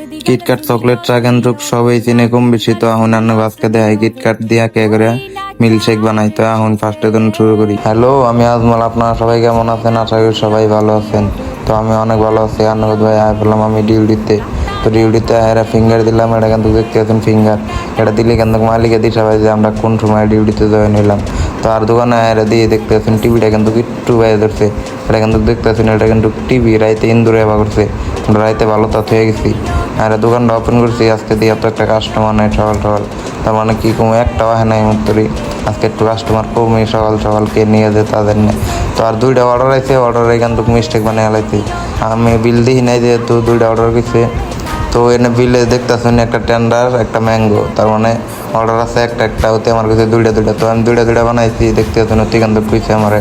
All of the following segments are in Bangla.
কিটকাট চকলেট চা কিন্তু সবাই চিনে কম বেশি। তো এখন আজকে দেখাই কিটকাট দিয়া কে করে মিল্কশেক বানাই। তো এখন ফার্স্টে দিন শুরু করি। হ্যালো, আমি আজমল। আপনারা সবাই কেমন আছেন? আশা করি সবাই ভালো আছেন। তো আমি অনেক ভালো আছি। আন্নগত ভাই আয় পেলাম আমি ডিউটিতে। তো ডিউটিতে এরা ফিঙ্গার দিলাম। এটা কিন্তু দেখতে আছেন ফিঙ্গার। এটা দিলে কিন্তু মালিকে দিশা পাই যে আমরা কোন সময় ডিউটিতে জয়েন হইলাম। তো আর দোকানে এরা দিয়ে দেখতে আছেন টিভিটা কিন্তু একটু বাইরে ধরছে। এটা কিন্তু দেখতে আছেন এটা কিন্তু টিভি রাইতে ইন্দুরে এবার করছে। রাইতে ভালো তা হয়ে গেছি। আর দোকানটা ওপেন করছি আজকে দিয়ে এত একটা কাস্টমার নাই সকাল সকাল। তার মানে কি কম একটাও হয় নাই মুক্তরি। আজকে একটু কাস্টমার কমই সকাল সকাল কে নিয়ে যেতে তাদের নিয়ে। তো আর দুইটা অর্ডার আছে, অর্ডারে কিন্তু মিস্টেক বানিয়ে লাইছি। আমি বিল দিই নাই যেহেতু দুইটা অর্ডার করছে। তো এনে বিলে দেখতেছেন একটা টেন্ডার একটা ম্যাঙ্গো, তার মানে অর্ডার আছে একটা একটা, ওতে আমার কাছে দুইটা। তো আমি দুইটা বানাইছি। দেখতে পাচ্ছেন ওতে কিন্তু কইছে আমার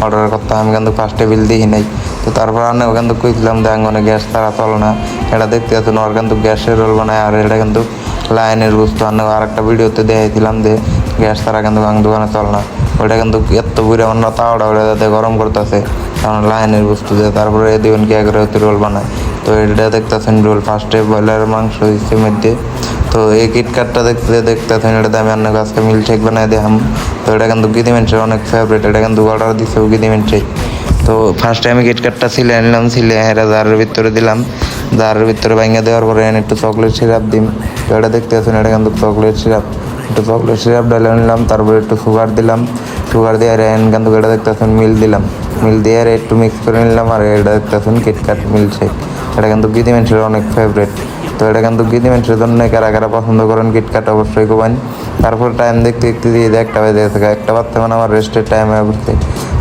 অর্ডারের কথা। আমি কিন্তু ফার্স্টে বিল দিই নাই। তো তারপর আনে কিন্তু কইছিলাম যে আঙ্গনে গ্যাস তারা চলে না। এটা দেখতে পাচ্ছেন ওর কিন্তু গ্যাসের রোল বানায়। আর এটা কিন্তু লাইনের বুঝতো আনে আর একটা ভিডিওতে দেখাইছিলাম যে গ্যাস তারা কিন্তু দোকানে চলে না। ওইটা কিন্তু এত বুড়ে আমরা তাওয়াটা ওটা যাতে গরম করতেছে কারণ লাইনের বস্তু দিয়ে। তারপরে দিবেন কি করে হতে রোল বানায়। তো এটা দেখতেছেন রোল ফার্স্টে ব্রয়লারের মাংস দিচ্ছে মধ্যে। তো এই কিটকাটটা দেখতেছেন এটা আমি অনেক আজকে মিল্কশেক বানাই দিলাম। তো এটা কিন্তু গিদিমেন্টের অনেক ফেভারিট। এটা কিন্তু অর্ডার দিচ্ছে গিদিমেন্টে। তো ফার্স্টে আমি কিটকাটটা ছিলে নিলাম। ছিলে এটা জারের ভিতরে দিলাম। জারের ভিতরে ভাঙিয়ে দেওয়ার পরে একটু চকলেট সিরাপ দিম। তো এটা দেখতে আছেন এটা কিন্তু চকলেট সিরাপ। একটু চকলেট সিরাপ ডালে নিলাম। তারপরে একটু সুগার দিলাম। সুগার দিয়ে কিন্তু এটা দেখতে আছেন মিল দিলাম। মিল দিয়ে একটু মিক্স করে নিলাম। আর এটা দেখতে আছেন কিটকাট মিল্কশেক। এটা কিন্তু গিদিমেন্টের অনেক ফেভারিট। তো এটা কিন্তু গিদিমেন্টের জন্য কারা কারা পছন্দ করেন কিটকাট অবশ্যই করবেন। তারপর টাইম দেখতে দেখতে দিয়ে একটা বাজে গেছে। একটা বাচ্চা মানে আমার রেস্টের টাইম হয়ে পড়ছে।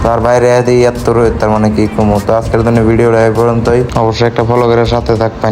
তো আর বাইরে দিয়ে এত রোদ, তার মানে কি কমো। তো আজকের জন্য ভিডিওটা এই পর্যন্তই। অবশ্যই একটা ফলো করে সাথে থাকবেন।